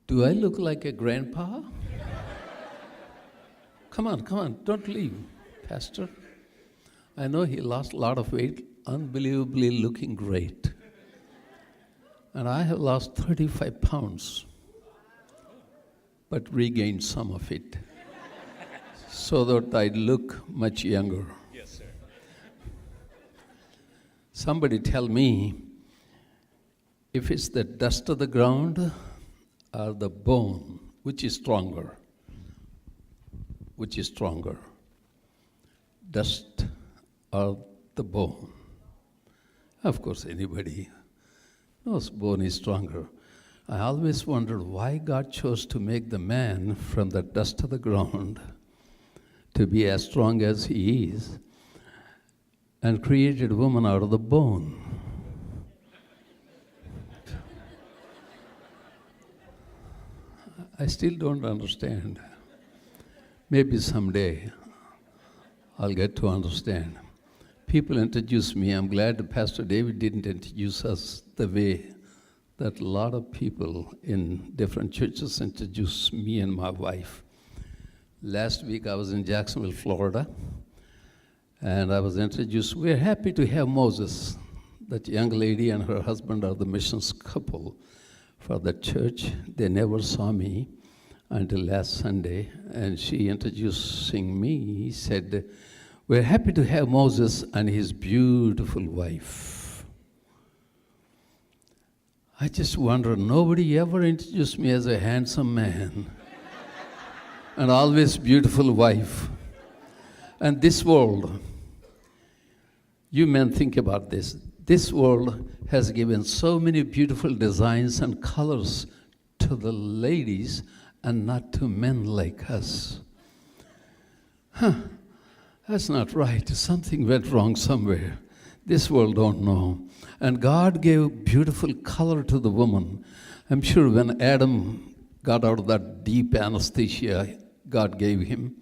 Do I look like a grandpa? Come on, don't leave, Pastor. I know he lost a lot of weight, unbelievably looking great. And I have lost 35 pounds, but regained some of it, so that I look much younger. Yes, sir. Somebody tell me, if it's the dust of the ground or the bone, which is stronger? Which is stronger? Dust or the bone? Of course, anybody knows bone is stronger. I always wondered why God chose to make the man from the dust of the ground to be as strong as he is, and created woman out of the bone. I still don't understand. Maybe someday I'll get to understand. People introduce me. I'm glad Pastor David didn't introduce us the way that a lot of people in different churches introduce me and my wife. Last week I was in Jacksonville, Florida, and I was introduced. We're happy to have Moses. That young lady and her husband are the missions couple for the church. They never saw me until last Sunday, and she introducing me said, "We're happy to have Moses and his beautiful wife." I just wonder, nobody ever introduced me as a handsome man and always beautiful wife. And this world, you men think about this. This world has given so many beautiful designs and colors to the ladies and not to men like us. That's not right. Something went wrong somewhere. This world don't know. And God gave beautiful color to the woman. I'm sure when Adam got out of that deep anesthesia God gave him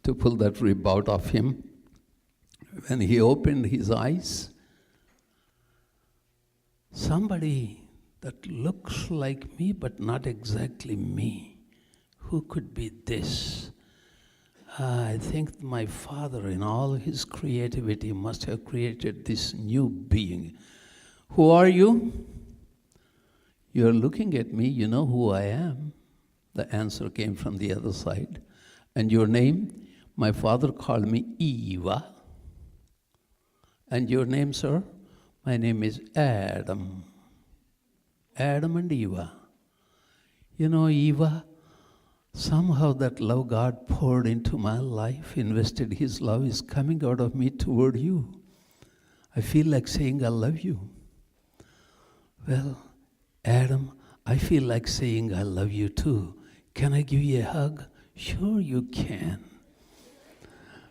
to pull that rib out of him, when he opened his eyes, somebody that looks like me but not exactly me. Who could be this? I think my Father in all his creativity must have created this new being. Who are you? You're looking at me, you know who I am. The answer came from the other side. And your name? My father called me Eva. And your name, sir? My name is Adam. Adam and Eva. You know, Eva, somehow that love God poured into my life, invested his love, is coming out of me toward you. I feel like saying, I love you. Well, Adam, I feel like saying, I love you too. Can I give you a hug? Sure you can.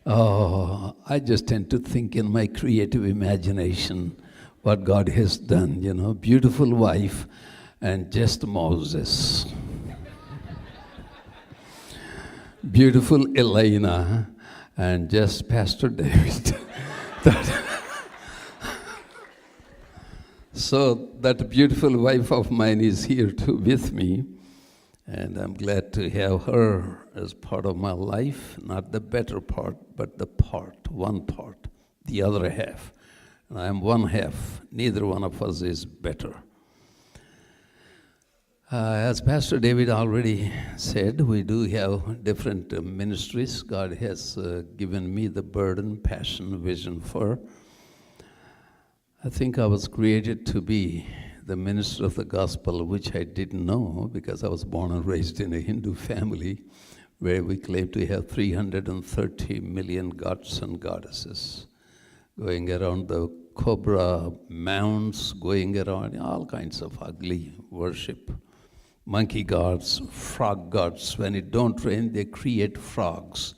Oh, I just tend to think in my creative imagination what God has done, you know, beautiful wife and just Moses. Beautiful Elena and just Pastor David. So that beautiful wife of mine is here too with me, and I'm glad to have her as part of my life, not the better part, but the part, one part, the other half. And I'm one half. Neither one of us is better. As Pastor David already said, we do have different ministries God has given me the burden, passion, vision for. I think I was created to be the minister of the gospel, which I didn't know because I was born and raised in a Hindu family where we claim to have 330 million gods and goddesses going around the cobra mounds, going around all kinds of ugly worship. Monkey gods, frog gods. When it don't rain, they create frogs.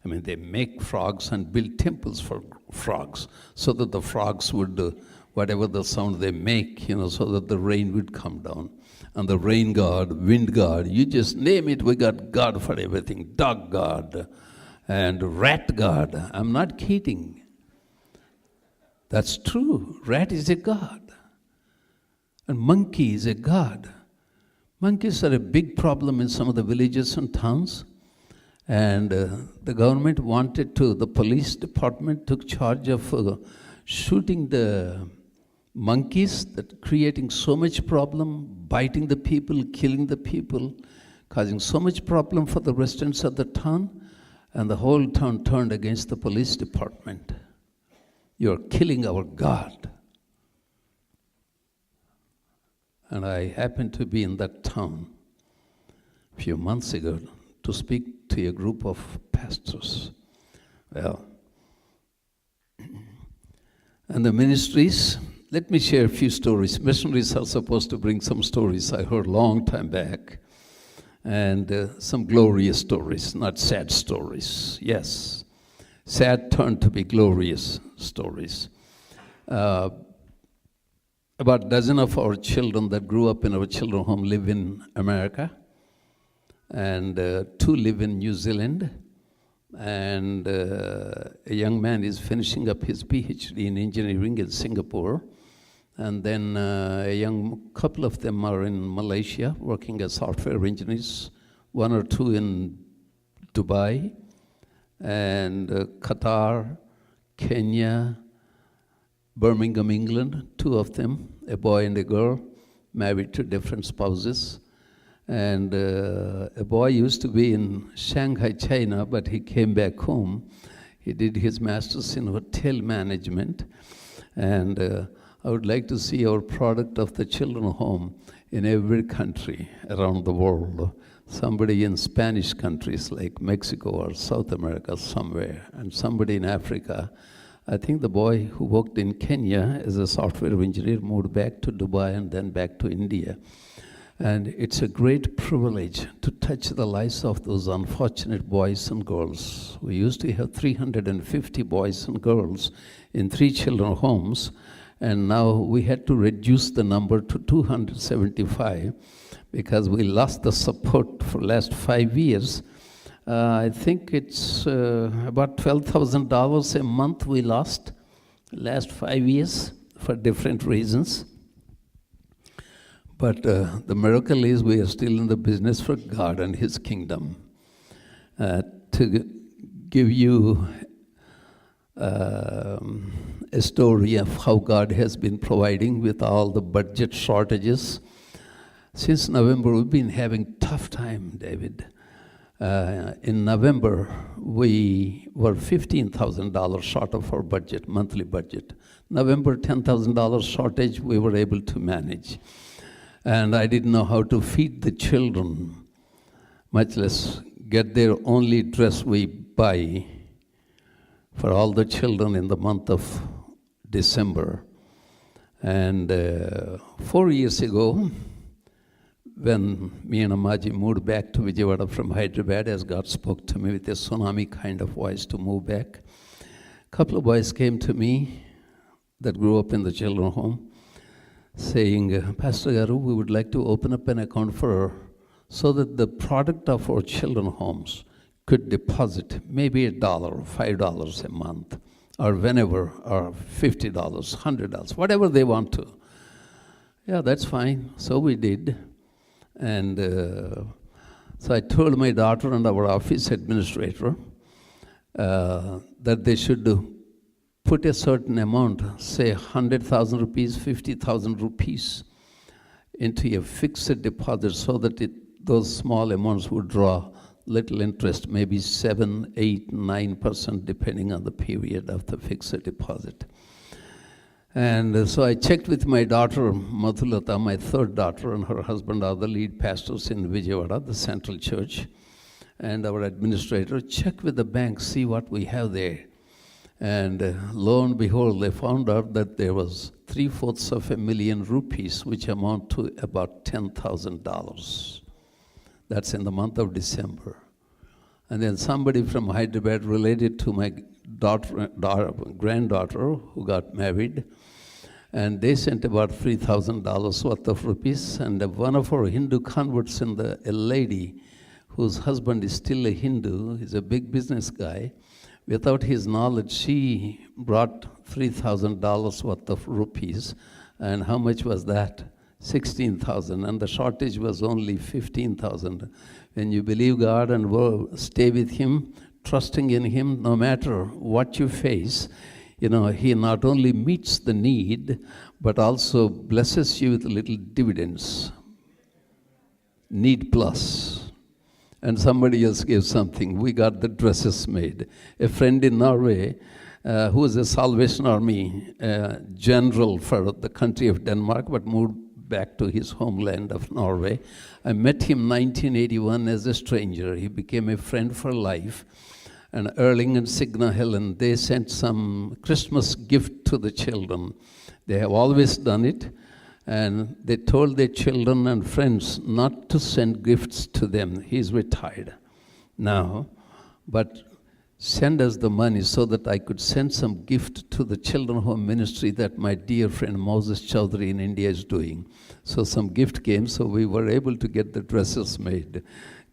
I mean, they make frogs and build temples for frogs so that the frogs would, whatever the sound they make, you know, so that the rain would come down. And the rain god, wind god, you just name it, we got God for everything. Dog god and rat god. I'm not kidding. That's true. Rat is a god. And monkey is a god. Monkeys are a big problem in some of the villages and towns. And the government the police department took charge of shooting the monkeys that creating so much problem, biting the people, killing the people, causing so much problem for the residents of the town, and the whole town turned against the police department. You're killing our God. And I happened to be in that town a few months ago to speak to a group of pastors. Well, and the ministries, let me share a few stories. Missionaries are supposed to bring some stories I heard a long time back. And some glorious stories, not sad stories. Yes, sad turned to be glorious stories. About a dozen of our children that grew up in our children's home live in America. And 2 live in New Zealand. And a young man is finishing up his PhD in engineering in Singapore. And then a young couple of them are in Malaysia working as software engineers, 1 or 2 in Dubai, and Qatar, Kenya, Birmingham, England, 2 of them, a boy and a girl, married to different spouses. And a boy used to be in Shanghai, China, but he came back home. He did his master's in hotel management. And I would like to see our product of the children's home in every country around the world. Somebody in Spanish countries like Mexico or South America somewhere, and somebody in Africa. I think the boy who worked in Kenya as a software engineer moved back to Dubai and then back to India. And it's a great privilege to touch the lives of those unfortunate boys and girls. We used to have 350 boys and girls in 3 children's homes. And now we had to reduce the number to 275 because we lost the support for last 5 years. I think it's about $12,000 a month we lost last 5 years for different reasons. But the miracle is we are still in the business for God and His kingdom. To give you a story of how God has been providing with all the budget shortages. Since November, we've been having tough time, David. In November, we were $15,000 short of our budget, monthly budget. November, $10,000 shortage, we were able to manage. And I didn't know how to feed the children, much less get their only dress we buy for all the children in the month of December. And 4 years ago, when me and Amaji moved back to Vijayawada from Hyderabad, as God spoke to me with a tsunami kind of voice to move back, a couple of boys came to me that grew up in the children's home, saying, Pastor Garu, we would like to open up an account so that the product of our children's homes could deposit maybe $1, $5 a month, or whenever, or $50, $100, whatever they want to. Yeah, that's fine. So we did. And so I told my daughter and our office administrator that they should put a certain amount, say 100,000 rupees, 50,000 rupees, into a fixed deposit so that those small amounts would draw little interest, maybe 7, 8, 9%, depending on the period of the fixed deposit. And so I checked with my daughter, Madhulata, my 3rd daughter, and her husband are the lead pastors in Vijayawada, the central church. And our administrator, check with the bank, see what we have there. And lo and behold, they found out that there was 750,000 rupees, which amount to about $10,000. That's in the month of December. And then somebody from Hyderabad related to my granddaughter who got married, and they sent about $3,000 worth of rupees. And one of our Hindu converts a lady whose husband is still a Hindu, he's a big business guy. Without his knowledge, she brought $3,000 worth of rupees. And how much was that? 16,000, and the shortage was only 15,000. When you believe God and stay with Him, trusting in Him, no matter what you face, He not only meets the need, but also blesses you with little dividends. Need plus. And somebody else gave something. We got the dresses made. A friend in Norway, who is a Salvation Army general for the country of Denmark, but moved back to his homeland of Norway. I met him in 1981 as a stranger. He became a friend for life. And Erling and Signa Helen, they sent some Christmas gift to the children. They have always done it. And they told their children and friends not to send gifts to them. He's retired now. But send us the money so that I could send some gift to the Children Home Ministry that my dear friend Moses Chaudhary in India is doing. So some gift came, so we were able to get the dresses made.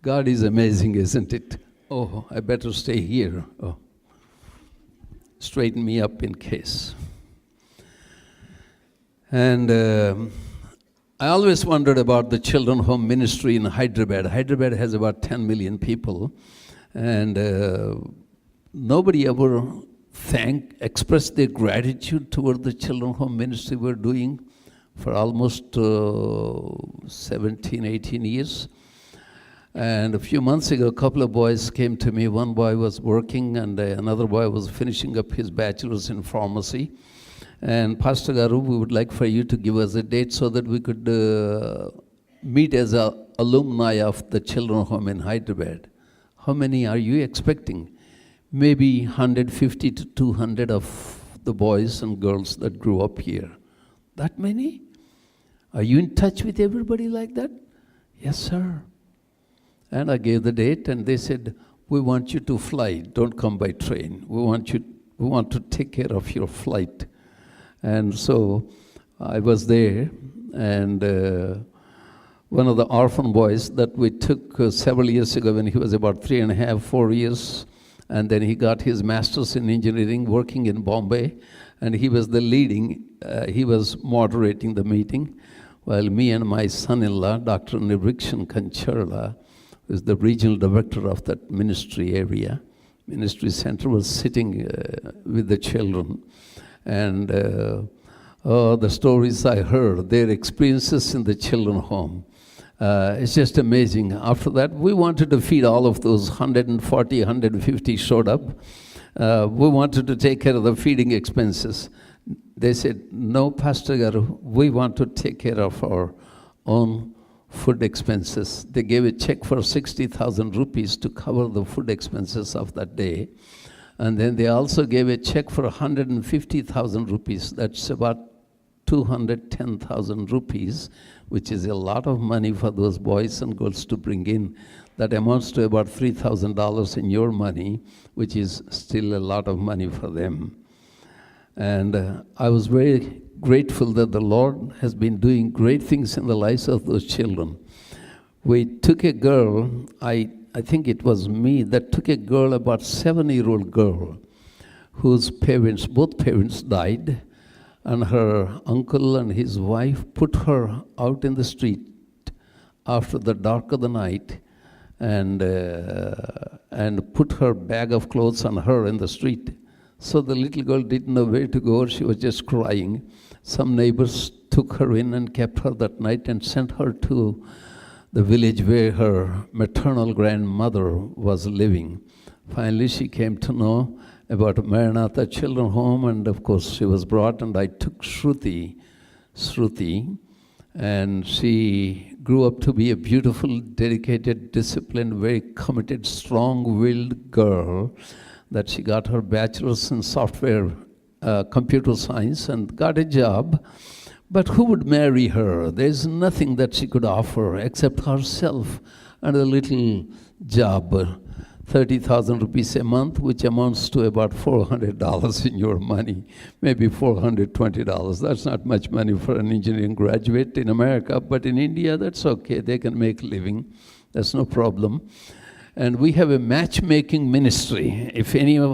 God is amazing, isn't it? Oh, I better stay here. Oh. Straighten me up in case. And I always wondered about the Children Home Ministry in Hyderabad. Hyderabad has about 10 million people. And nobody ever expressed their gratitude toward the Children Home Ministry we're doing for almost 17, 18 years. And a few months ago, a couple of boys came to me. One boy was working, and another boy was finishing up his bachelor's in pharmacy. And Pastor Garu, we would like for you to give us a date so that we could meet as alumni of the Children Home in Hyderabad. How many are you expecting? Maybe 150 to 200 of the boys and girls that grew up here. That many? Are you in touch with everybody like that? Yes, sir. And I gave the date, and they said, we want you to fly. Don't come by train. We want to take care of your flight. And so I was there, and one of the orphan boys that we took several years ago when he was about 3.5, 4 years, and then he got his master's in engineering working in Bombay, and he was he was moderating the meeting, while me and my son-in-law, Dr. Nivrikshan Kancharla, who is the regional director of that ministry center, was sitting with the children. And the stories I heard, their experiences in the children's home, it's just amazing. After that, we wanted to feed all of those 140, 150 showed up. We wanted to take care of the feeding expenses. They said, no, Pastor Garu, we want to take care of our own food expenses. They gave a check for 60,000 rupees to cover the food expenses of that day. And then they also gave a check for 150,000 rupees. That's about 210,000 rupees, which is a lot of money for those boys and girls to bring in. That amounts to about $3,000 in your money, which is still a lot of money for them. And I was very grateful that the Lord has been doing great things in the lives of those children. We took a girl, I think it was me, that took a girl, about 7-year-old girl, whose both parents died, and her uncle and his wife put her out in the street after the dark of the night and put her bag of clothes on her in the street. So the little girl didn't know where to go. She was just crying. Some neighbors took her in and kept her that night and sent her to the village where her maternal grandmother was living. Finally, she came to know about Maranatha Children's Home, and of course she was brought, and I took Shruti, and she grew up to be a beautiful, dedicated, disciplined, very committed, strong-willed girl, that she got her bachelor's in software, computer science, and got a job. But who would marry her? There's nothing that she could offer except herself and a little job, 30,000 rupees a month, which amounts to about $400 in your money, maybe $420. That's not much money for an engineering graduate in America, but in India, that's okay. They can make a living. That's no problem. And we have a matchmaking ministry. If anybody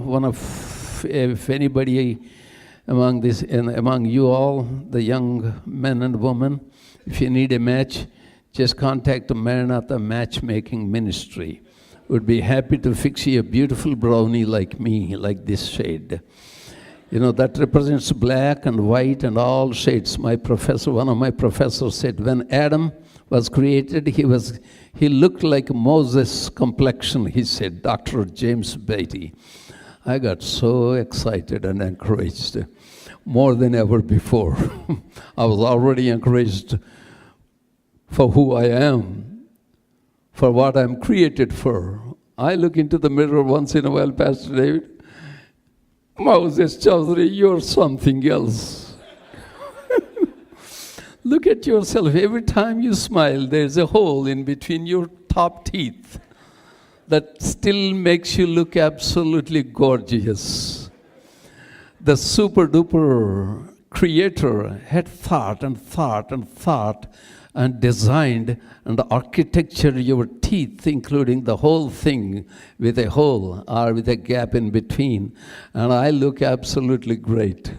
among you all, the young men and women, If you need a match, just contact the Maranatha Matchmaking Ministry. Would be happy to fix you a beautiful brownie like me, like this shade. You know, that represents black and white and all shades. My professor, one of my professors said, when Adam was created, he looked like Moses' complexion, he said, Dr. James Beatty. I got so excited and encouraged, more than ever before. I was already encouraged for who I am, for what I'm created for. I look into the mirror once in a while, Pastor David. Moses Chaudhary, you're something else. Look at yourself. Every time you smile, there's a hole in between your top teeth that still makes you look absolutely gorgeous. The super duper creator had thought and thought and thought and designed and architectured your teeth, including the whole thing with a hole or with a gap in between. And I look absolutely great.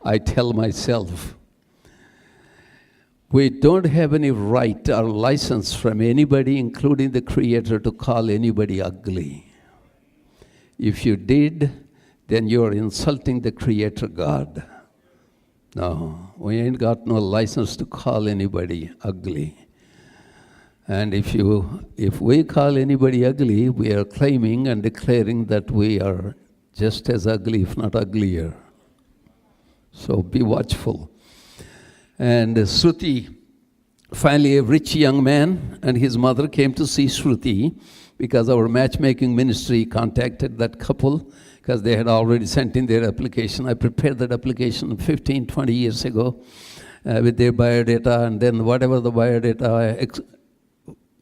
I tell myself. We don't have any right or license from anybody, including the Creator, to call anybody ugly. If you did, then you're insulting the Creator God. No, we ain't got no license to call anybody ugly. And if we call anybody ugly, we are claiming and declaring that we are just as ugly, if not uglier. So be watchful. And Shruti, finally a rich young man and his mother came to see Shruti because our matchmaking ministry contacted that couple because they had already sent in their application. I prepared that application 15, 20 years ago with their biodata and then whatever the biodata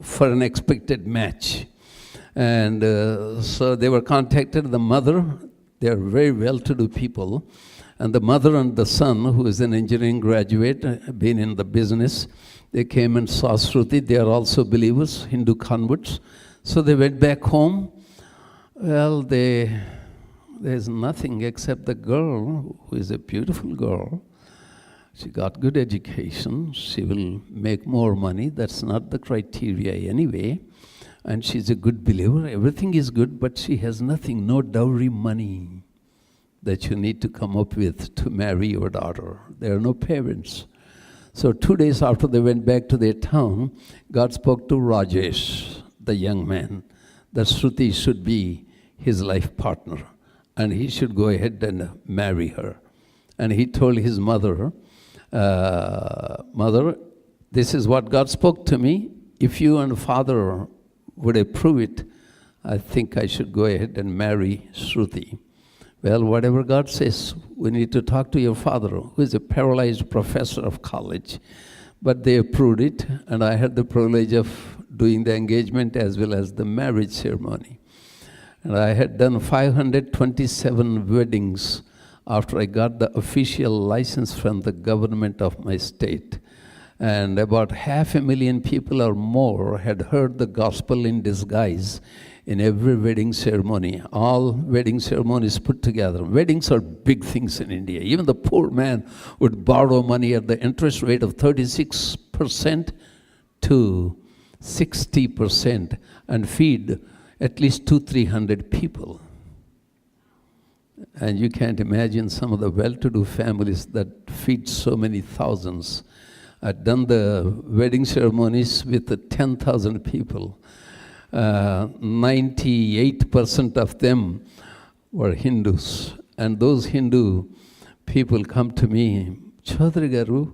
for an expected match. And so they were contacted. The mother, they are very well-to-do people, and the mother and the son, who is an engineering graduate, been in the business, they came and saw Shruti. They are also believers, Hindu converts. So they went back home. Well, there's nothing except the girl, who is a beautiful girl. She got good education. She will make more money. That's not the criteria anyway. And she's a good believer. Everything is good, but she has nothing, no dowry money that you need to come up with to marry your daughter. There are no parents. So 2 days after they went back to their town, God spoke to Rajesh, the young man, that Shruti should be his life partner. And he should go ahead and marry her. And he told his mother, Mother, this is what God spoke to me. If you and Father would approve it, I think I should go ahead and marry Shruti. Well, whatever God says, we need to talk to your father, who is a paralyzed professor of college. But they approved it, and I had the privilege of doing the engagement as well as the marriage ceremony. And I had done 527 weddings after I got the official license from the government of my state. And about 500,000 people or more had heard the gospel in disguise in every wedding ceremony. All wedding ceremonies put together. Weddings are big things in India. Even the poor man would borrow money at the interest rate of 36% to 60% and feed at least 200-300 people. And you can't imagine some of the well-to-do families that feed so many thousands. I'd done the wedding ceremonies with 10,000 people. 98% of them were Hindus. And those Hindu people come to me, Chaudhary Garu,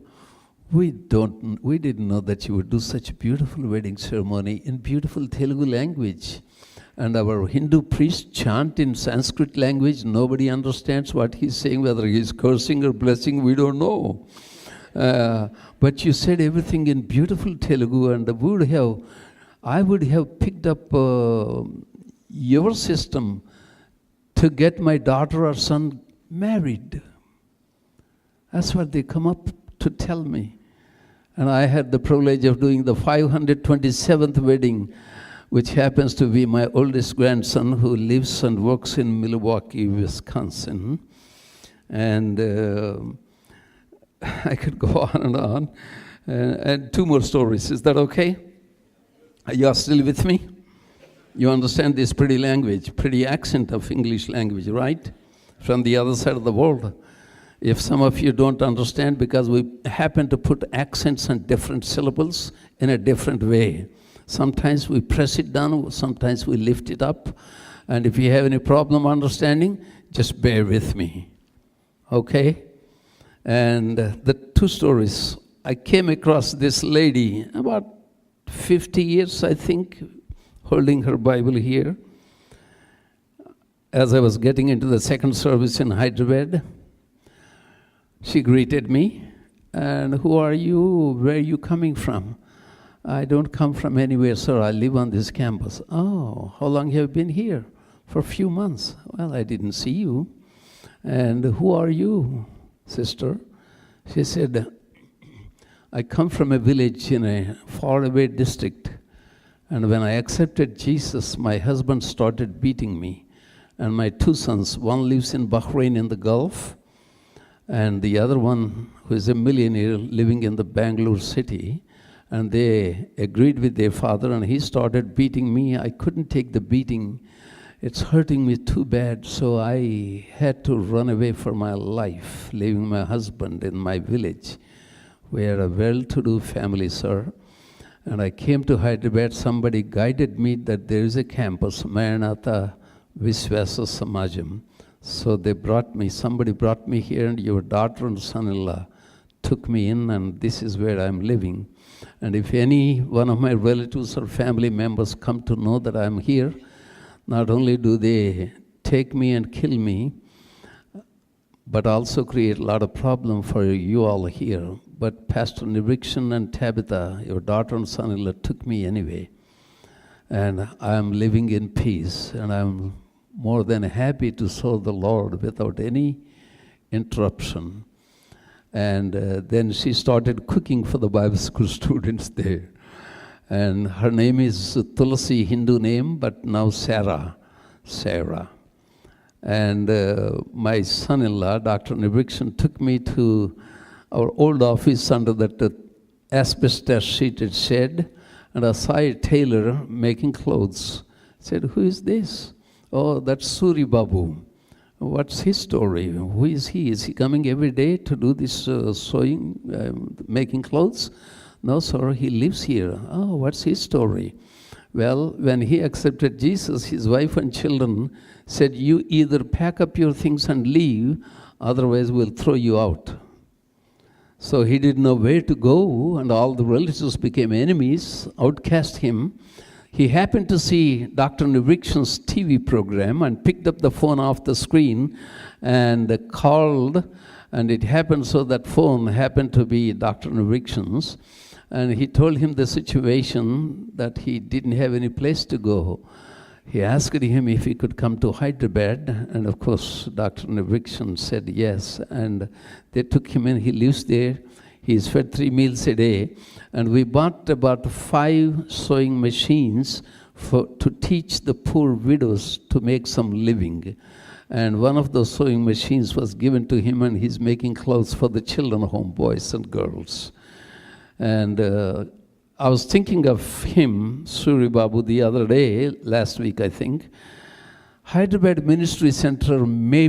we didn't know that you would do such a beautiful wedding ceremony in beautiful Telugu language. And our Hindu priests chant in Sanskrit language. Nobody understands what he's saying, whether he's cursing or blessing, we don't know. But you said everything in beautiful Telugu, and I would have picked up your system to get my daughter or son married. That's what they come up to tell me. And I had the privilege of doing the 527th wedding, which happens to be my oldest grandson, who lives and works in Milwaukee, Wisconsin. And I could go on and on. And two more stories. Is that okay? Are you still with me? You understand this pretty language, pretty accent of English language, right? From the other side of the world. If some of you don't understand because we happen to put accents on different syllables in a different way. Sometimes we press it down, sometimes we lift it up. And if you have any problem understanding, just bear with me. Okay? And the two stories. I came across this lady, about 50 years, I think, holding her Bible here. As I was getting into the second service in Hyderabad, she greeted me. And who are you? Where are you coming from? I don't come from anywhere, sir. I live on this campus. Oh, how long have you been here? For a few months. Well, I didn't see you. And who are you, sister? She said, I come from a village in a faraway district. And when I accepted Jesus, my husband started beating me. And my two sons, one lives in Bahrain in the Gulf, and the other one, who is a millionaire living in the Bangalore city. And they agreed with their father, and he started beating me. I couldn't take the beating. It's hurting me too bad, so I had to run away for my life, leaving my husband in my village. We are a well-to-do family, sir. And I came to Hyderabad. Somebody guided me that there is a campus, Maranatha Viswasa Samajam. So somebody brought me here, and your daughter and son-in-law took me in, and this is where I'm living. And if any one of my relatives or family members come to know that I'm here, not only do they take me and kill me, but also create a lot of problem for you all here. But Pastor Nirikshan and Tabitha, your daughter and son-in-law, took me anyway. And I'm living in peace, and I'm more than happy to serve the Lord without any interruption. And then she started cooking for the Bible school students there. And her name is Tulasi, Hindu name, but now Sarah. And my son-in-law, Dr. Nirikshan, took me to our old office under that asbestos-sheeted shed, and I saw a tailor making clothes. I said, who is this? Oh, that's Suri Babu. What's his story? Who is he? Is he coming every day to do this sewing, making clothes? No, sir, he lives here. Oh, what's his story? Well, when he accepted Jesus, his wife and children said, you either pack up your things and leave, otherwise we'll throw you out. So he didn't know where to go, and all the relatives became enemies, outcast him. He happened to see Dr. Nirikshan's TV program and picked up the phone off the screen and called, and it happened so that phone happened to be Dr. Nirikshan's. And he told him the situation, that he didn't have any place to go. He asked him if he could come to Hyderabad, and of course Dr. Nirikshan said yes, and they took him in. He lives there. He is fed 3 meals a day, and we bought about 5 sewing machines to teach the poor widows to make some living. And one of those sewing machines was given to him, and he's making clothes for the children home, boys and girls. And I was thinking of him, Suri Babu, the other day, last week I think. Hyderabad Ministry Center may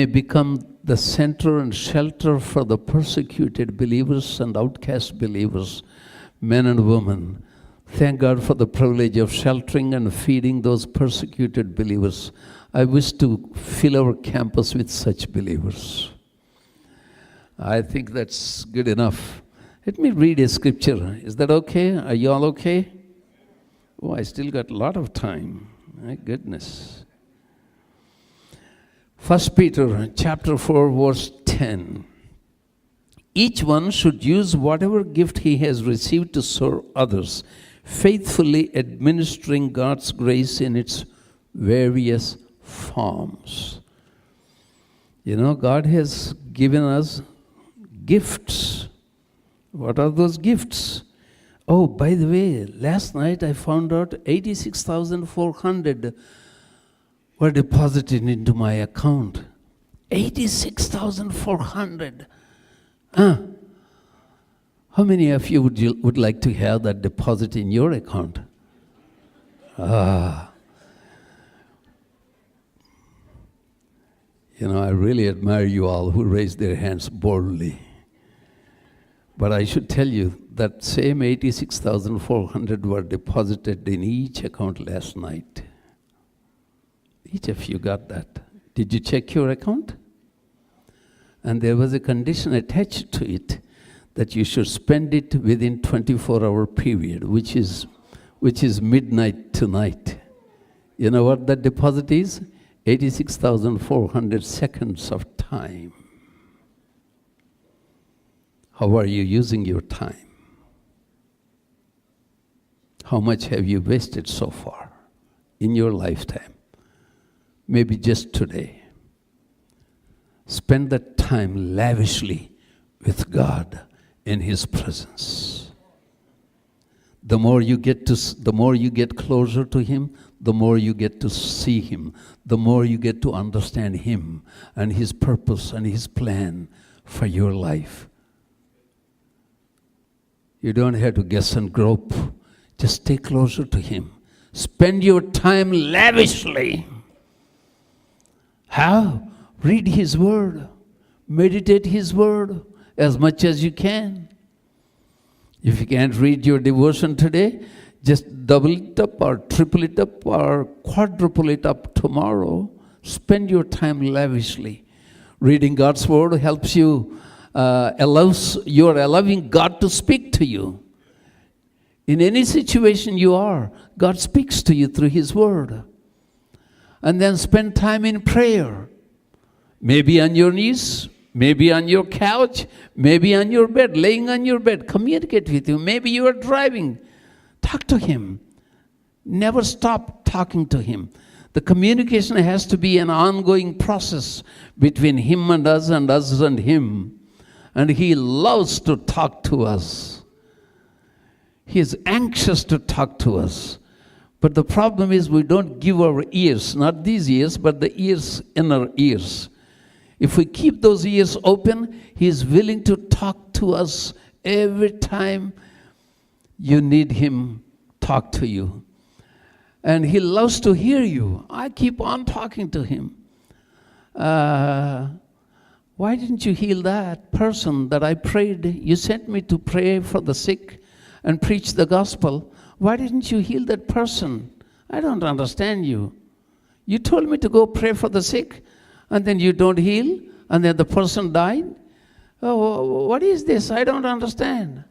become the center and shelter for the persecuted believers and outcast believers, men and women. Thank God for the privilege of sheltering and feeding those persecuted believers. I wish to fill our campus with such believers. I think that's good enough. Let me read a scripture. Is that okay? Are you all okay? Oh, I still got a lot of time. My goodness. 1 Peter chapter 4, verse 10. Each one should use whatever gift he has received to serve others, faithfully administering God's grace in its various forms. You know, God has given us gifts. What are those gifts? Oh, by the way, last night I found out 86,400 were deposited into my account. 86,400. How many of you would like to have that deposit in your account? I really admire you all who raise their hands boldly. But I should tell you that same 86,400 were deposited in each account last night. Each of you got that. Did you check your account? And there was a condition attached to it that you should spend it within 24-hour period, which is midnight tonight. You know what that deposit is? 86,400 seconds of time. How are you using your time? How much have you wasted so far in your lifetime? Maybe just today. Spend that time lavishly with God in His presence. The more you get closer to Him, the more you get to see Him, the more you get to understand Him and His purpose and His plan for your life. You don't have to guess and grope. Just stay closer to Him. Spend your time lavishly. How? Read His Word. Meditate His Word as much as you can. If you can't read your devotion today, just double it up or triple it up or quadruple it up tomorrow. Spend your time lavishly. Reading God's Word helps you, you are allowing God to speak to you. In any situation you are, God speaks to you through His Word. And then spend time in prayer. Maybe on your knees, maybe on your couch, maybe on your bed, laying on your bed. Communicate with Him. Maybe you are driving. Talk to Him. Never stop talking to Him. The communication has to be an ongoing process between Him and us and Him. And He loves to talk to us. He is anxious to talk to us. But the problem is we don't give our ears, not these ears, but the ears, inner ears. If we keep those ears open, He is willing to talk to us every time you need Him talk to you. And He loves to hear you. I keep on talking to Him. Why didn't you heal that person that I prayed? You sent me to pray for the sick and preach the gospel. Why didn't you heal that person? I don't understand you. You told me to go pray for the sick, and then you don't heal, and then the person died? Oh, what is this? I don't understand.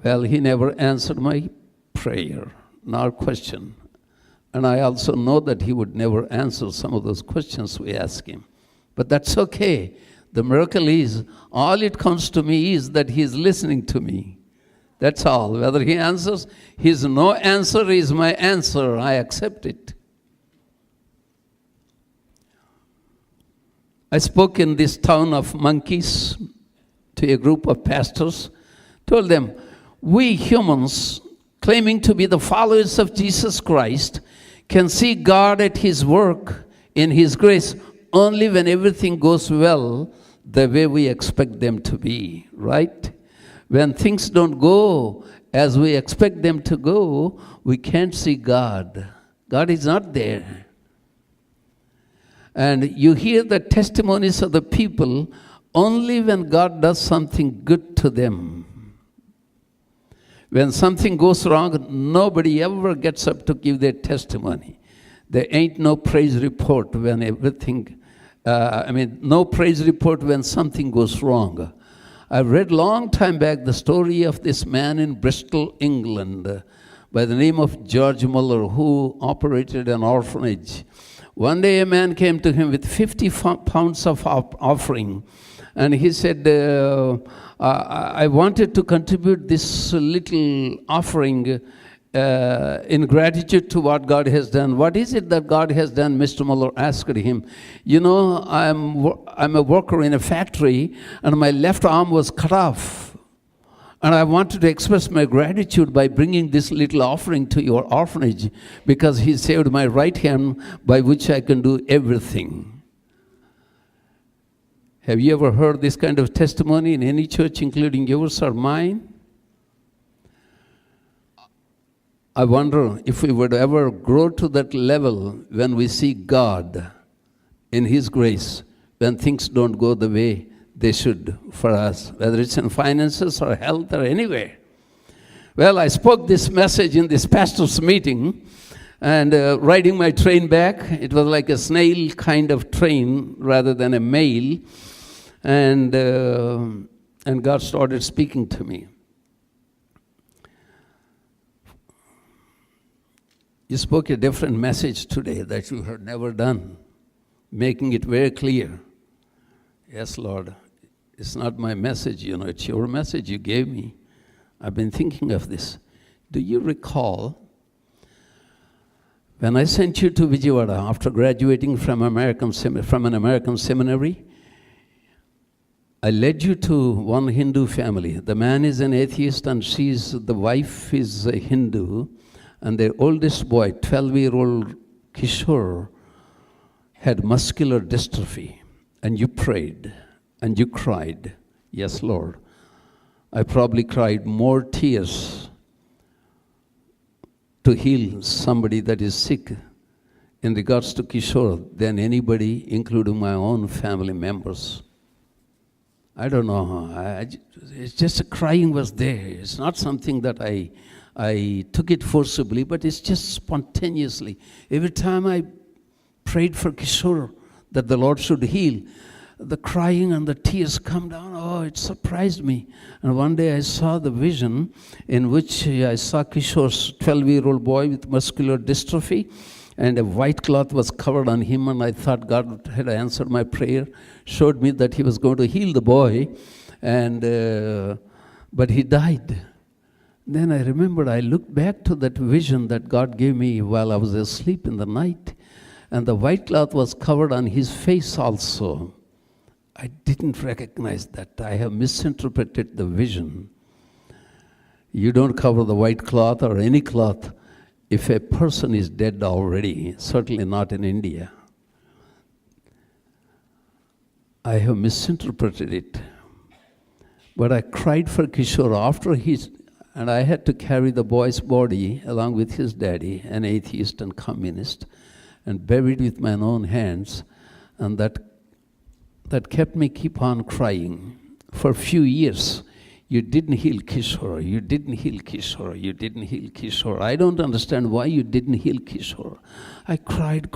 Well, He never answered my prayer, nor question. And I also know that He would never answer some of those questions we ask Him. But that's okay. The miracle is, all it comes to me is that He is listening to me. That's all. Whether He answers, His no answer is my answer. I accept it. I spoke in this town of monkeys to a group of pastors, told them, we humans, claiming to be the followers of Jesus Christ, can see God at His work in His grace only when everything goes well the way we expect them to be, right? When things don't go as we expect them to go, we can't see God. God is not there. And you hear the testimonies of the people only when God does something good to them. When something goes wrong, nobody ever gets up to give their testimony. There ain't no praise report when everything, no praise report when something goes wrong. I read long time back the story of this man in Bristol, England, by the name of George Muller, who operated an orphanage. One day a man came to him with 50 pounds of offering, and he said, I wanted to contribute this little offering in gratitude to what God has done. What is it that God has done? Mr. Muller asked him. You know, I'm a worker in a factory, and my left arm was cut off. And I wanted to express my gratitude by bringing this little offering to your orphanage, because He saved my right hand by which I can do everything. Have you ever heard this kind of testimony in any church, including yours or mine? I wonder if we would ever grow to that level when we see God in His grace, when things don't go the way they should for us, whether it's in finances or health or anywhere. Well, I spoke this message in this pastor's meeting, and riding my train back, it was like a snail kind of train rather than a mail, and God started speaking to me. You spoke a different message today that you had never done, making it very clear. Yes, Lord, it's not my message, it's your message you gave me. I've been thinking of this. Do you recall when I sent you to Vijayawada after graduating from an American seminary? I led you to one Hindu family. The man is an atheist and the wife is a Hindu. And their oldest boy, 12-year-old Kishore, had muscular dystrophy. And you prayed and you cried. Yes, Lord. I probably cried more tears to heal somebody that is sick in regards to Kishore than anybody, including my own family members. I don't know. It's just a crying was there. It's not something that I took it forcibly, but it's just spontaneously. Every time I prayed for Kishore that the Lord should heal, the crying and the tears come down. Oh, it surprised me. And one day I saw the vision in which I saw Kishore's 12-year-old boy with muscular dystrophy, and a white cloth was covered on him, and I thought God had answered my prayer, showed me that He was going to heal the boy, but he died. Then I remembered, I looked back to that vision that God gave me while I was asleep in the night, and the white cloth was covered on his face also. I didn't recognize that. I have misinterpreted the vision. You don't cover the white cloth or any cloth if a person is dead already, certainly not in India. I have misinterpreted it. But I cried for Kishore after and I had to carry the boy's body along with his daddy, an atheist and communist, and buried with my own hands. And that kept me keep on crying. For a few years, you didn't heal Kishore, you didn't heal Kishore, you didn't heal Kishore. I don't understand why you didn't heal Kishore. I cried.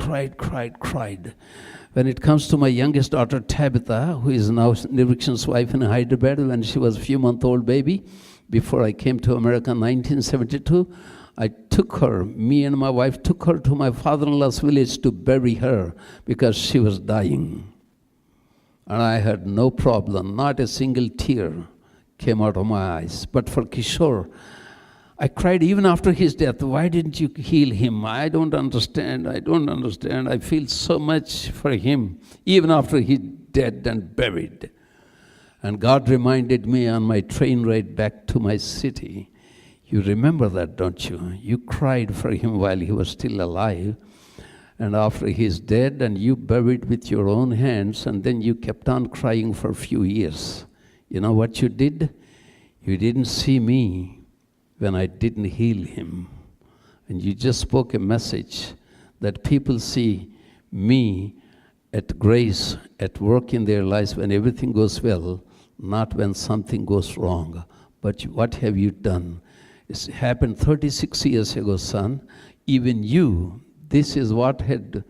When it comes to my youngest daughter, Tabitha, who is now Nirikshan's wife in Hyderabad, when she was a few-month-old baby, before I came to America in 1972, me and my wife took her to my father-in-law's village to bury her because she was dying. And I had no problem, not a single tear came out of my eyes. But for Kishore, I cried even after his death. Why didn't you heal him? I don't understand. I feel so much for him, even after he's dead and buried. And God reminded me on my train ride back to my city. You remember that, don't you? You cried for him while he was still alive. And after he's dead, and you buried with your own hands, and then you kept on crying for a few years. You know what you did? You didn't see me when I didn't heal him. And you just spoke a message that people see me at grace, at work in their lives when everything goes well, not when something goes wrong. But what have you done? It happened 36 years ago, son. Even you, this is what had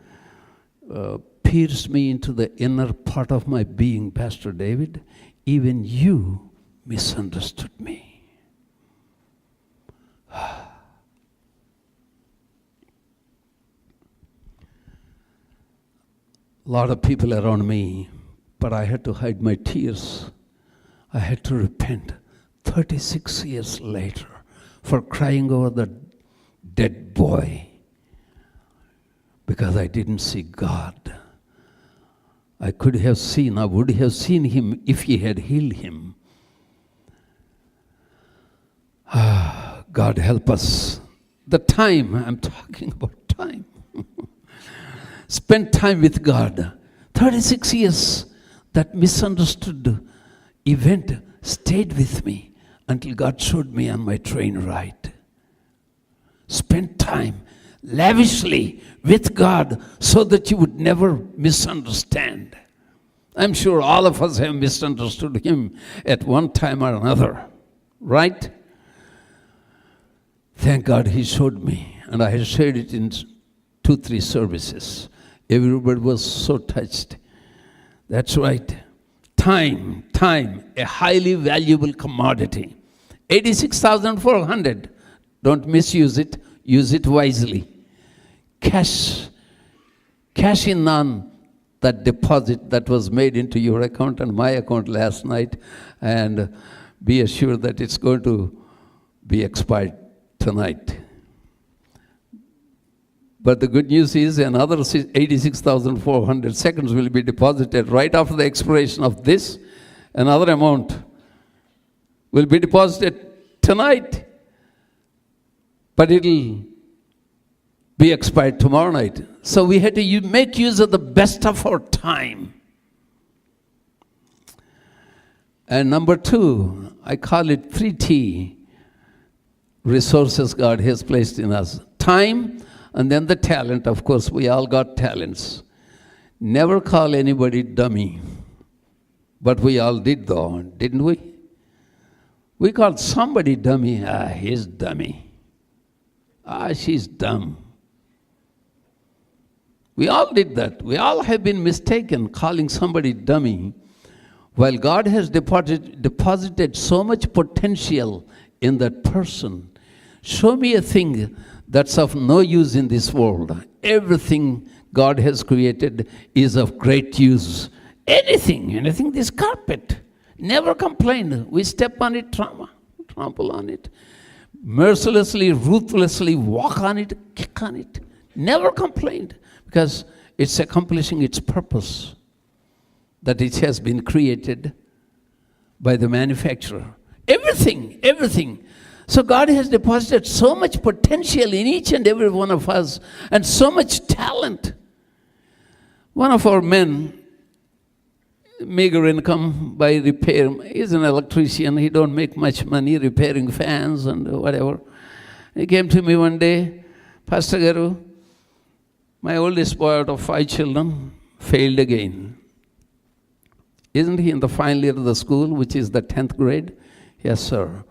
pierced me into the inner part of my being, Pastor David. Even you misunderstood me. A lot of people around me, but I had to hide my tears. I had to repent 36 years later for crying over the dead boy because I didn't see God. I would have seen him if he had healed him. God help us. The time, I'm talking about time. Spend time with God. 36 years. that misunderstood event stayed with me until God showed me on my train ride. Spend time lavishly with God so that you would never misunderstand. I'm sure all of us have misunderstood Him at one time or another, right? Thank God He showed me, and I had shared it in 2-3 services. Everybody was so touched. That's right. Time, a highly valuable commodity. 86,400. Don't misuse it. Use it wisely. Cash in on that deposit that was made into your account and my account last night, and be assured that it's going to be expired tonight. But the good news is another 86,400 seconds will be deposited right after the expiration of this. Another amount will be deposited tonight, but it'll be expired tomorrow night. So we had to make use of the best of our time. And number 2, I call it 3T resources God has placed in us. Time, and then the talent. Of course, we all got talents. Never call anybody dummy. But we all did though, didn't we? We called somebody dummy. He's dummy. She's dumb. We all did that. We all have been mistaken calling somebody dummy, while God has deposited so much potential in that person. Show me a thing that's of no use in this world. Everything God has created is of great use. Anything, this carpet. Never complain. We step on it, trample on it. Mercilessly, ruthlessly walk on it, kick on it. Never complained, because it's accomplishing its purpose, that it has been created by the manufacturer. Everything. So God has deposited so much potential in each and every one of us, and so much talent. One of our men, meager income by repair, he's an electrician. He don't make much money repairing fans and whatever. He came to me one day, Pastor Garu, my oldest boy out of 5 children failed again. Isn't he in the final year of the school, which is the 10th grade? Yes, sir.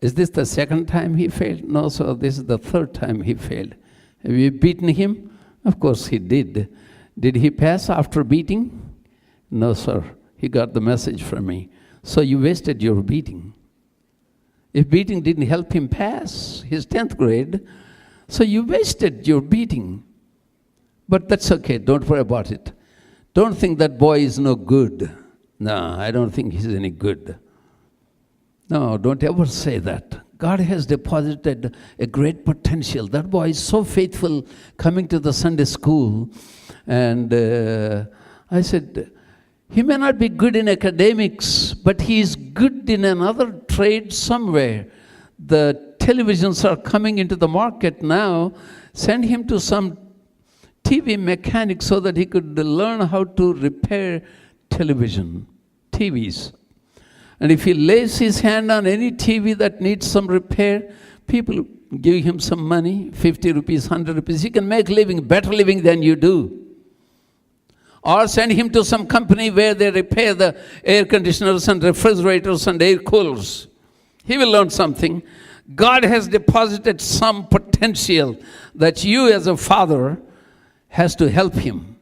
Is this the second time he failed? No, sir, this is the 3rd time he failed. Have you beaten him? Of course he did. Did he pass after beating? No, sir. He got the message from me. So you wasted your beating. If beating didn't help him pass his 10th grade, so you wasted your beating. But that's okay. Don't worry about it. Don't think that boy is no good. No, I don't think he's any good. No, don't ever say that. God has deposited a great potential. That boy is so faithful coming to the Sunday school. And I said, he may not be good in academics, but he is good in another trade somewhere. The televisions are coming into the market now. Send him to some TV mechanic so that he could learn how to repair TVs. And if he lays his hand on any TV that needs some repair, people give him some money, 50 rupees, 100 rupees. He can make better living than you do. Or send him to some company where they repair the air conditioners and refrigerators and air coolers. He will learn something. God has deposited some potential that you as a father has to help him.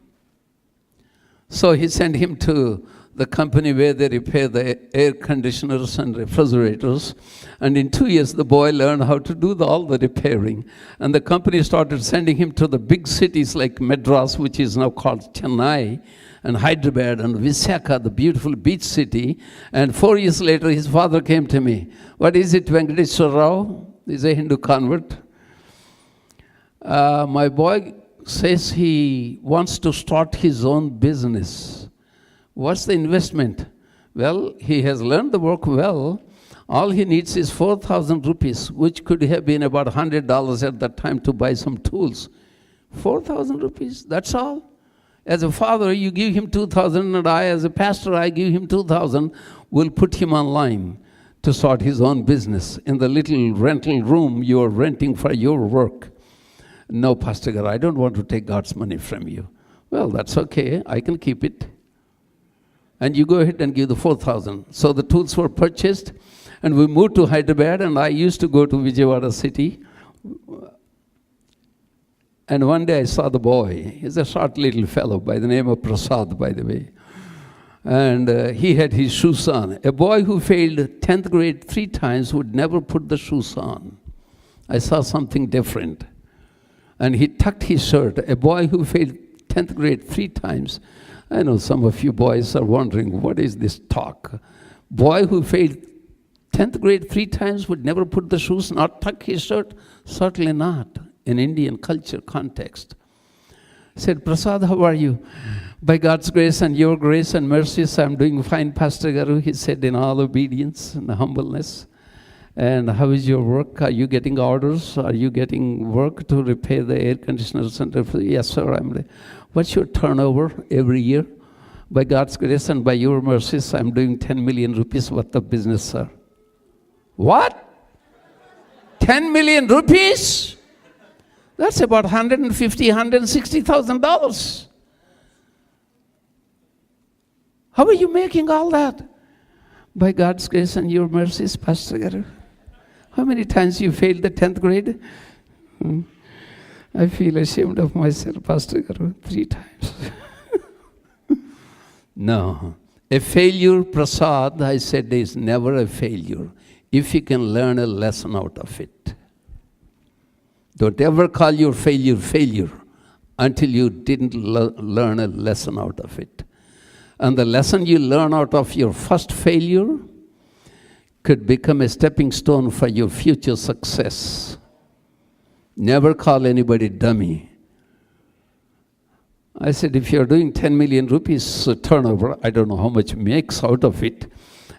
So he sent him to the company where they repair the air conditioners and refrigerators. And in 2 years, the boy learned how to do all the repairing. And the company started sending him to the big cities like Madras, which is now called Chennai, and Hyderabad, and Visakhapatnam, the beautiful beach city. And 4 years later, his father came to me. What is it, Venkateshwar Rao? He's a Hindu convert. My boy says he wants to start his own business. What's the investment? Well, he has learned the work well. All he needs is 4,000 rupees, which could have been about $100 at that time to buy some tools. 4,000 rupees, that's all. As a father, you give him 2,000, and I, as a pastor, I give him 2,000. We'll put him online to start his own business in the little rental room you are renting for your work. No, Pastor God, I don't want to take God's money from you. Well, that's okay. I can keep it. And you go ahead and give the 4,000. So the tools were purchased, and we moved to Hyderabad, and I used to go to Vijayawada city. And one day I saw the boy. He's a short little fellow by the name of Prasad, by the way. And he had his shoes on. A boy who failed 10th grade 3 times would never put the shoes on. I saw something different. And he tucked his shirt. A boy who failed 10th grade 3 times. I know some of you boys are wondering, what is this talk? Boy who failed 10th grade 3 times would never put the shoes, not tuck his shirt? Certainly not, in Indian culture context. I said, Prasad, how are you? By God's grace and your grace and mercies, I'm doing fine, Pastor Garu. He said, in all obedience and humbleness. And how is your work? Are you getting orders? Are you getting work to repair the air conditioner center? Yes, sir. What's your turnover every year? By God's grace and by your mercies, I'm doing 10 million rupees worth of business, sir. What? 10 million rupees? That's about $150,000, $160,000. How are you making all that? By God's grace and your mercies, Pastor Garu. How many times you failed the 10th grade? I feel ashamed of myself, Pastor Garu, 3 times. No. A failure, Prasad, I said, is never a failure if you can learn a lesson out of it. Don't ever call your failure failure until you didn't learn a lesson out of it. And the lesson you learn out of your first failure could become a stepping stone for your future success. Never call anybody dummy. I said, if you're doing 10 million rupees turnover, I don't know how much makes out of it.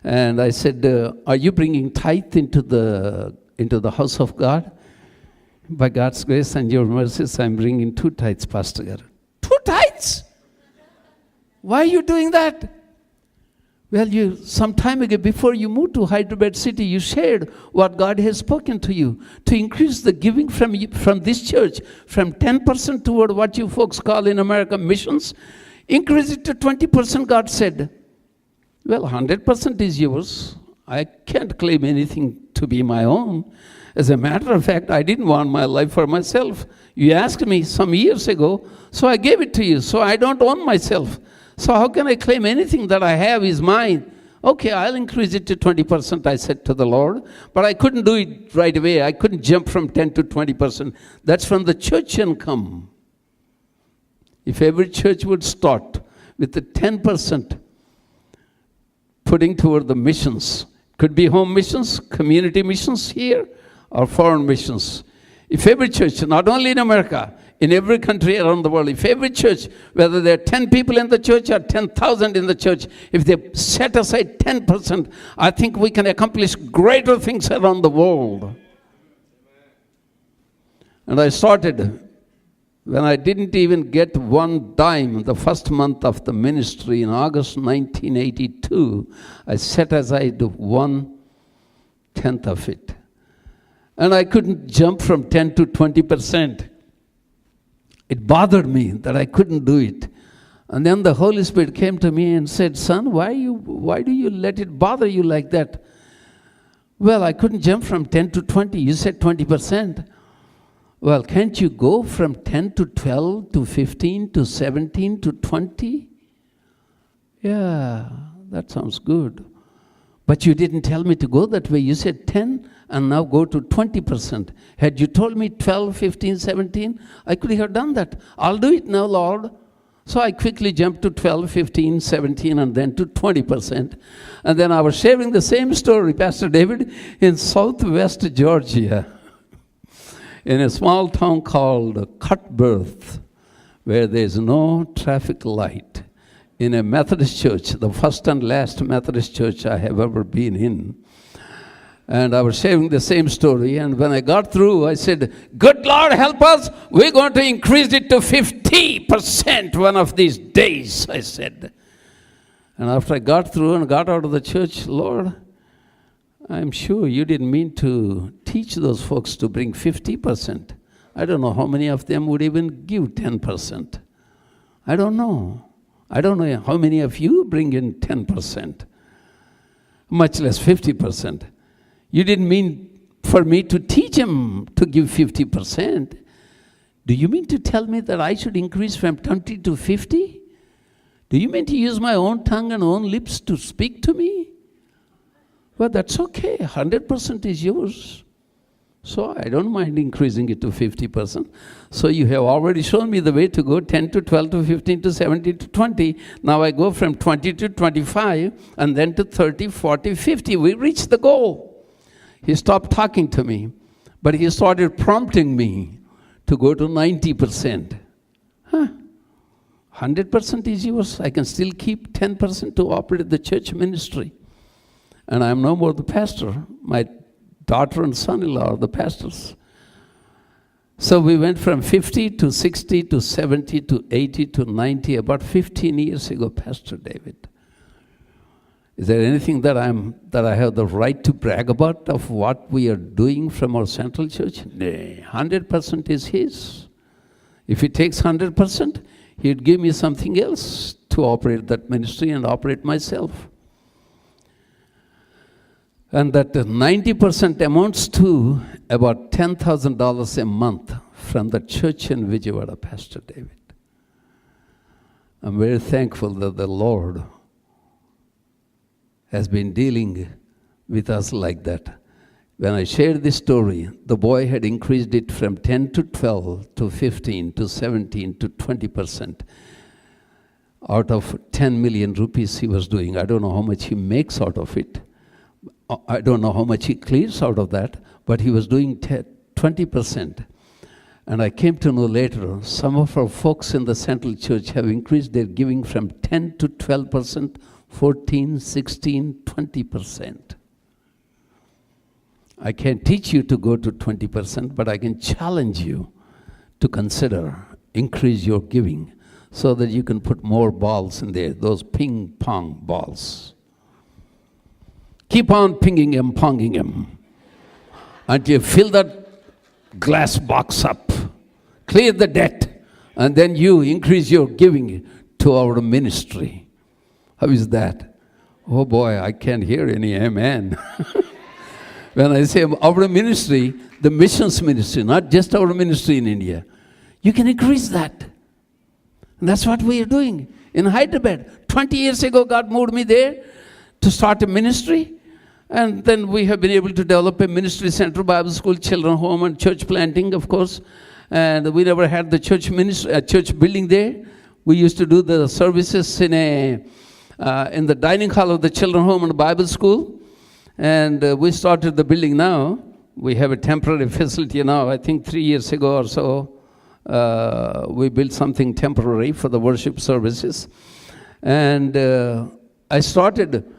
And I said, are you bringing tithe into the house of God? By God's grace and your mercies, I'm bringing 2 tithes, Pastor Garu. 2 tithes? Why are you doing that? Well, some time ago, before you moved to Hyderabad city, you shared what God has spoken to you to increase the giving from this church from 10% toward what you folks call in America missions. Increase it to 20%, God said. Well, 100% is yours. I can't claim anything to be my own. As a matter of fact, I didn't want my life for myself. You asked me some years ago, so I gave it to you. So I don't own myself. So how can I claim anything that I have is mine? Okay, I'll increase it to 20%, I said to the Lord. But I couldn't do it right away. I couldn't jump from 10 to 20%. That's from the church income. If every church would start with the 10% putting toward the missions, could be home missions, community missions here, or foreign missions. If every church, not only in America, in every country around the world, if every church, whether there are 10 people in the church or 10,000 in the church, if they set aside 10%, I think we can accomplish greater things around the world. And I started, when I didn't even get 1 dime, the first month of the ministry in August 1982, I set aside 1/10 of it. And I couldn't jump from 10 to 20%. It bothered me that I couldn't do it. And then the Holy Spirit came to me and said, son, why do you let it bother you like that? Well, I couldn't jump from 10 to 20. You said 20%. Well, can't you go from 10 to 12 to 15 to 17 to 20? Yeah, that sounds good. But you didn't tell me to go that way. You said 10 and now go to 20%. Had you told me 12, 15, 17, I could have done that. I'll do it now, Lord. So I quickly jumped to 12, 15, 17, and then to 20%. And then I was sharing the same story, Pastor David, in southwest Georgia, in a small town called Cutbirth, where there's no traffic light. In a Methodist church, the first and last Methodist church I have ever been in. And I was sharing the same story. And when I got through, I said, good Lord, help us. We're going to increase it to 50% one of these days, I said. And after I got through and got out of the church, Lord, I'm sure you didn't mean to teach those folks to bring 50%. I don't know how many of them would even give 10%. I don't know. I don't know how many of you bring in 10%, much less 50%. You didn't mean for me to teach them to give 50%. Do you mean to tell me that I should increase from 20 to 50? Do you mean to use my own tongue and own lips to speak to me? Well, that's okay. 100% is yours. So I don't mind increasing it to 50%. So you have already shown me the way to go, 10 to 12 to 15 to 17 to 20. Now I go from 20 to 25 and then to 30, 40, 50. We reached the goal. He stopped talking to me, but he started prompting me to go to 90%. 100% is yours. I can still keep 10% to operate the church ministry. And I'm no more the pastor. My daughter and son-in-law are the pastors. So we went from 50 to 60 to 70 to 80 to 90 about 15 years ago, Pastor David. Is there anything that I have the right to brag about of what we are doing from our central church? No, 100% is his. If he takes 100%, he'd give me something else to operate that ministry and operate myself. And that 90% amounts to about $10,000 a month from the church in Vijayawada, Pastor David. I'm very thankful that the Lord has been dealing with us like that. When I shared this story, the boy had increased it from 10 to 12 to 15 to 17 to 20% out of 10 million rupees he was doing. I don't know how much he makes out of it. I don't know how much he clears out of that, but he was doing 20%. And I came to know later, some of our folks in the Central Church have increased their giving from 10 to 12%, 14, 16, 20%. I can't teach you to go to 20%, but I can challenge you to consider increase your giving so that you can put more balls in there, those ping pong balls. Keep on pinging him, ponging him until you fill that glass box up, clear the debt, and then you increase your giving to our ministry. How is that? Oh boy, I can't hear any amen. When I say our ministry, the missions ministry, not just our ministry in India, you can increase that. And that's what we are doing in Hyderabad. 20 years ago, God moved me there to start a ministry. And then we have been able to develop a ministry center, Bible school, children home, and church planting, of course. And we never had the church building there. We used to do the services in the dining hall of the children home and Bible school. And we started the building now. We have a temporary facility now. I think 3 years ago or so, we built something temporary for the worship services. And I started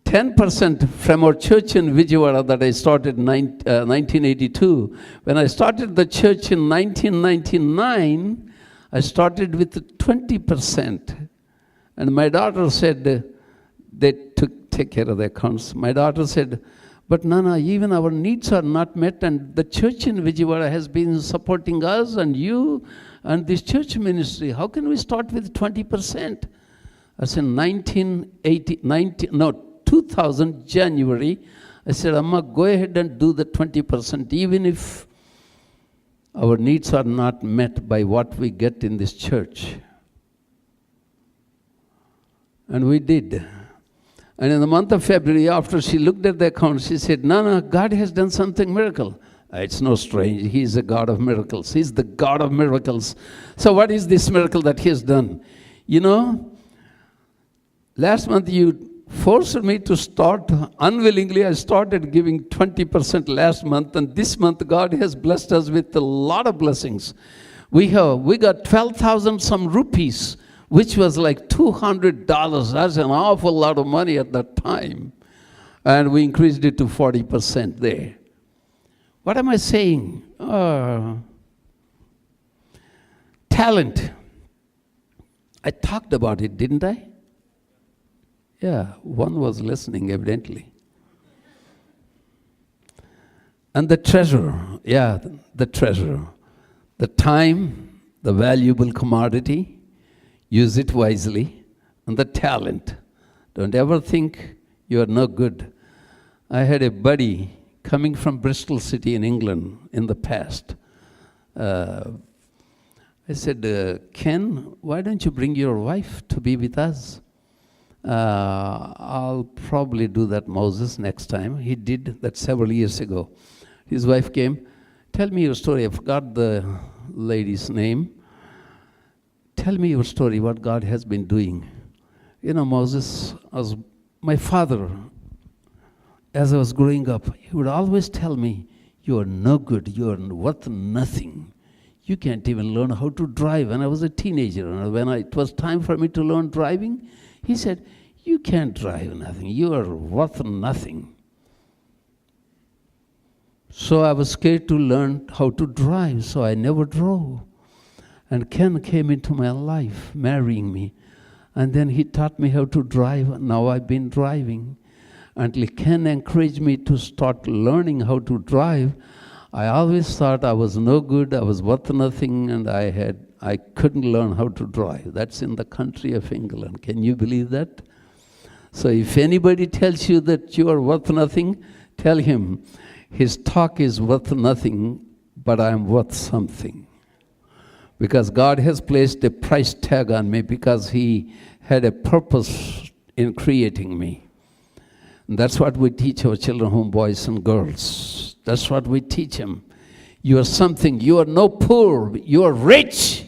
10% from our church in Vijayawada that I started in 1982. When I started the church in 1999, I started with 20%. And my daughter said, they take care of the accounts. My daughter said, but Nana, even our needs are not met, and the church in Vijayawada has been supporting us and you and this church ministry. How can we start with 20%? I said, 2000 January, I said, Amma, go ahead and do the 20%, even if our needs are not met by what we get in this church. And we did. And in the month of February, after she looked at the account, she said, Nana, God has done something miracle. It's no strange. He is a God of miracles. He's the God of miracles. So what is this miracle that he has done? You know, last month you forced me to start, unwillingly I started giving 20% last month, and this month God has blessed us with a lot of blessings. We got 12,000 some rupees, which was like $200. That's an awful lot of money at that time. And we increased it to 40% there. What am I saying? Talent. I talked about it, didn't I? Yeah, one was listening evidently. And the treasure, the treasure. The time, the valuable commodity, use it wisely. And the talent. Don't ever think you're no good. I had a buddy coming from Bristol City in England in the past. I said, Ken, why don't you bring your wife to be with us? I'll probably do that, Moses, next time. He did that several years ago. His wife came. Tell me your story. I forgot the lady's name. Tell me your story, what God has been doing. You know, Moses, my father, as I was growing up, he would always tell me, you are no good, you are worth nothing. You can't even learn how to drive. When I was a teenager, and when it was time for me to learn driving, he said, you can't drive nothing, you are worth nothing. So I was scared to learn how to drive, so I never drove. And Ken came into my life, marrying me. And then he taught me how to drive. Now I've been driving. Until Ken encouraged me to start learning how to drive, I always thought I was no good, I was worth nothing, and I couldn't learn how to drive. That's in the country of England. Can you believe that? So if anybody tells you that you are worth nothing, tell him, his talk is worth nothing, but I am worth something. Because God has placed a price tag on me because He had a purpose in creating me. And that's what we teach our children, home boys and girls. That's what we teach them. You are something. You are no poor. You are rich.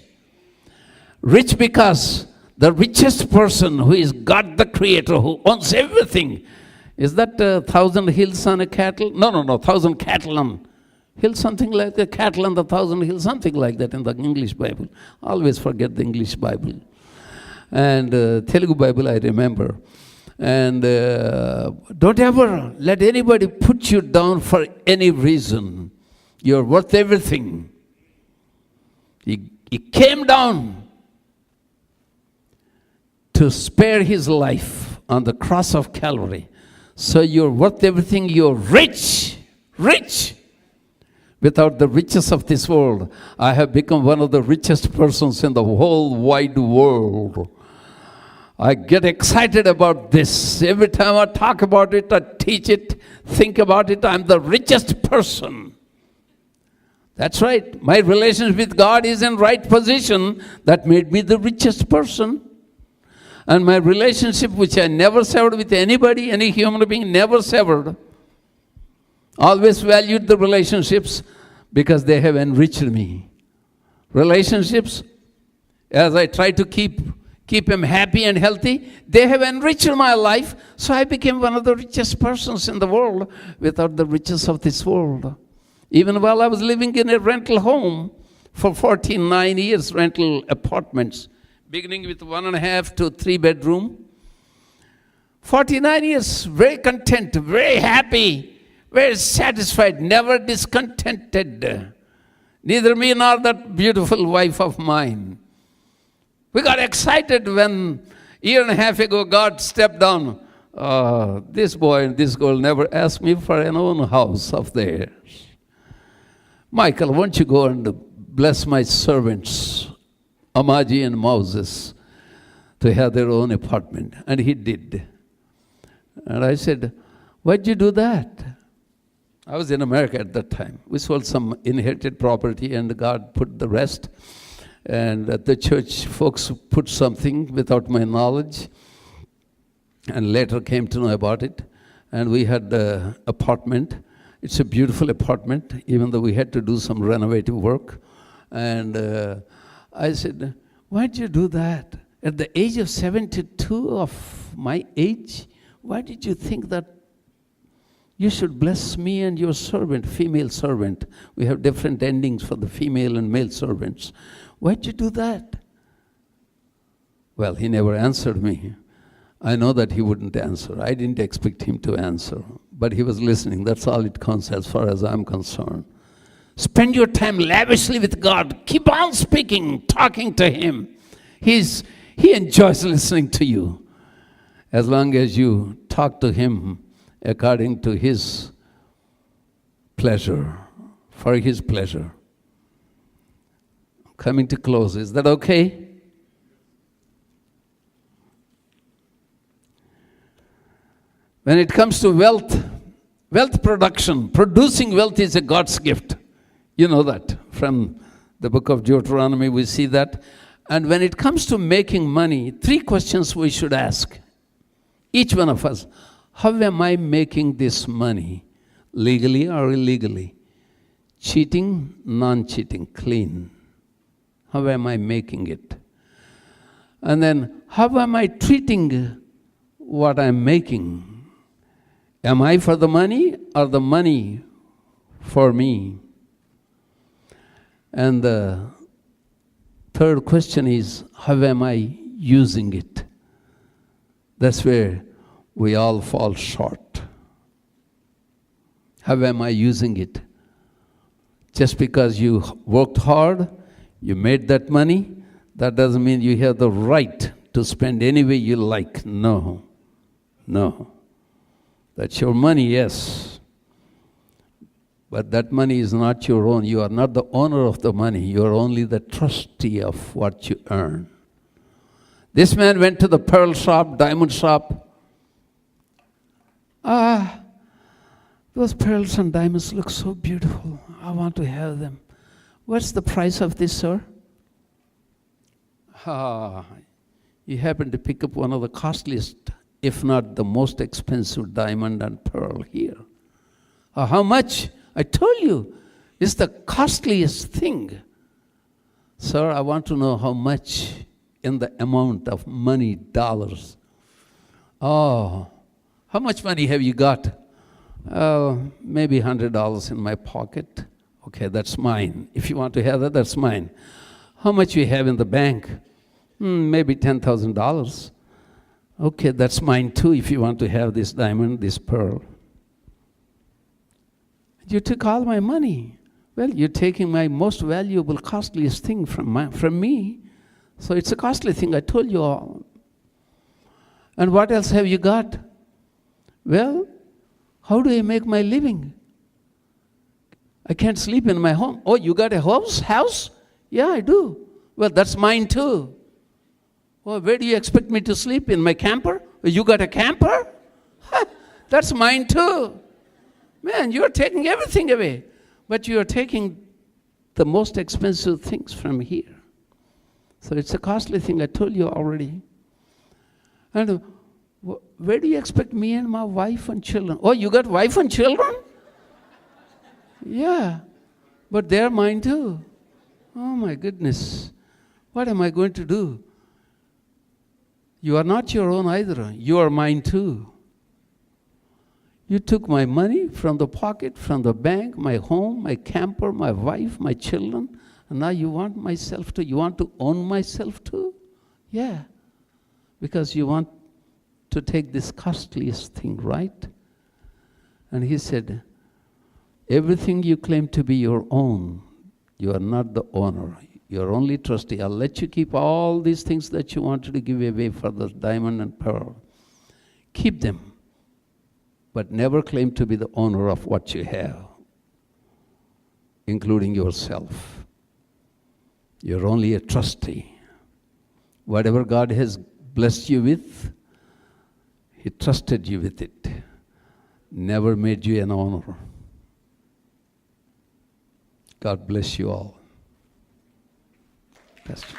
Rich because the richest person who is God the Creator, who owns everything. Is that 1,000 hills on a cattle? No, 1,000 cattle on hill, something like that. Cattle on the 1,000 hills, something like that in the English Bible. I always forget the English Bible. And Telugu Bible I remember. And don't ever let anybody put you down for any reason. You're worth everything. He came down to spare His life on the cross of Calvary. So you're worth everything. You're rich. Rich. Without the riches of this world, I have become one of the richest persons in the whole wide world. I get excited about this. Every time I talk about it, I teach it, think about it, I'm the richest person. That's right. My relationship with God is in right position. That made me the richest person. And my relationship, which I never severed with anybody, any human being, never severed. Always valued the relationships because they have enriched me. Relationships, as I try to keep him happy and healthy, they have enriched my life, so I became one of the richest persons in the world without the riches of this world. Even while I was living in a rental home for 49 years, rental apartments, beginning with 1.5 to 3 bedroom. 49 years, very content, very happy, very satisfied, never discontented. Neither me nor that beautiful wife of mine. We got excited when 1.5 years ago God stepped down. This boy and this girl never asked me for an own house of theirs. Michael, won't you go and bless my servants, Amaji and Moses, to have their own apartment? And he did. And I said, why'd you do that? I was in America at that time. We sold some inherited property and God put the rest. And the church folks put something without my knowledge, and later came to know about it. And we had an apartment. It's a beautiful apartment, even though we had to do some renovative work. And I said, why did you do that? At the age of 72 of my age, why did you think that you should bless me and your servant, female servant? We have different endings for the female and male servants. Why'd you do that? Well, he never answered me. I know that he wouldn't answer. I didn't expect him to answer. But he was listening. That's all it counts as far as I'm concerned. Spend your time lavishly with God. Keep on speaking, talking to Him. He enjoys listening to you. As long as you talk to Him according to His pleasure, for His pleasure. Coming to close. Is that okay? When it comes to wealth production, producing wealth is a God's gift. You know that. From the book of Deuteronomy, we see that. And when it comes to making money, 3 questions we should ask. Each one of us. How am I making this money? Legally or illegally? Cheating, non-cheating, clean. How am I making it? And then, how am I treating what I'm making? Am I for the money or the money for me? And the third question is, how am I using it? That's where we all fall short. How am I using it? Just because you worked hard, you made that money, that doesn't mean you have the right to spend any way you like. No. That's your money, yes. But that money is not your own. You are not the owner of the money. You are only the trustee of what you earn. This man went to the pearl shop, diamond shop. Those pearls and diamonds look so beautiful. I want to have them. What's the price of this, sir? You happen to pick up one of the costliest, if not the most expensive diamond and pearl here. How much? I told you, it's the costliest thing. Sir, I want to know how much in the amount of money, dollars. How much money have you got? Maybe $100 in my pocket. Okay, that's mine. If you want to have that, that's mine. How much you have in the bank? Maybe $10,000. Okay, that's mine too if you want to have this diamond, this pearl. You took all my money. Well, you're taking my most valuable, costliest thing from me. So it's a costly thing, I told you all. And what else have you got? Well, how do I make my living? I can't sleep in my home. Oh, you got a house? Yeah, I do. Well, that's mine too. Well, where do you expect me to sleep? In my camper? You got a camper? That's mine too. Man, you're taking everything away. But you're taking the most expensive things from here. So it's a costly thing, I told you already. And where do you expect me and my wife and children? Oh, you got wife and children? Yeah, but they're mine too. Oh my goodness. What am I going to do? You are not your own either. You are mine too. You took my money from the pocket, from the bank, my home, my camper, my wife, my children, and now you want myself too. You want to own myself too? Yeah, because you want to take this costliest thing, right? And he said, everything you claim to be your own, you are not the owner. You are only trustee. I'll let you keep all these things that you wanted to give away for the diamond and pearl. Keep them, but never claim to be the owner of what you have, including yourself. You're only a trustee. Whatever God has blessed you with, He trusted you with it. Never made you an owner. God bless you all. Pastor.